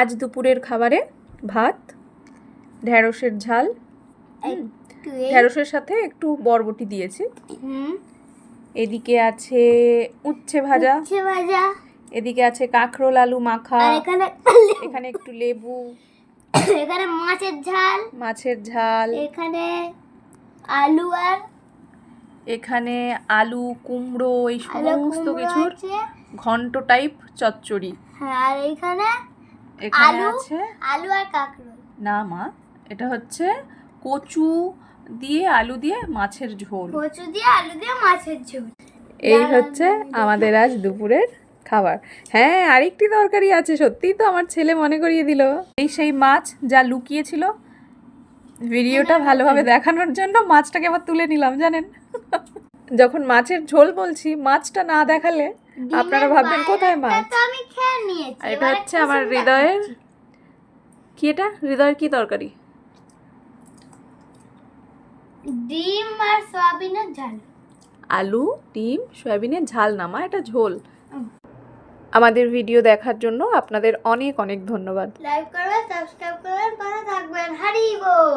আজ দুপুরের খাবারে ভাত, ঢেঁড়সের ঝাল, ঢেঁড়সের সাথে একটু বরবটি দিয়েছি। এদিকে আছে উচ্ছে ভাজা, এদিকে আছে কাঁকরোল আলু মাখা, এখানে একটু লেবু, এখানে মাছের ঝাল, এখানে আলু আর এখানে আলু কুমড়ো এই সমস্ত কিছুর ঘন্ট টাইপ চচ্চড়ি। হ্যাঁ, আর এখানে আছে আলু আর কাঁকরোল। না মা, এটা হচ্ছে কচু দিয়ে আলু দিয়ে মাছের ঝোল। এই হচ্ছে আমাদের আজ দুপুরের খাবার। হ্যাঁ, আরেকটি তরকারি আছে, সত্যিই তো আমার ছেলে মনে করিয়ে দিল। এই সেই মাছ যা লুকিয়েছিল, ভিডিওটা ভালোভাবে দেখানোর জন্য মাছটাকে আবার তুলে নিলাম জানেন। যখন মাছের ঝোল বলছি, মাছটা না দেখালে আপনারা ভাববেন কোথায় মাছ। আর এটা হচ্ছে আমার হৃদয়ের কি, এটা হৃদয়ের কি তরকারি? ডিম আর সয়াবিনের ঝাল। আলু ডিম সয়াবিনের ঝাল না মা, এটা ঝোল। আমাদের ভিডিও দেখার জন্য আপনাদের অনেক অনেক ধন্যবাদ। লাইক করবেন, সাবস্ক্রাইব করবেন, পাশে থাকবেন। হারি বল।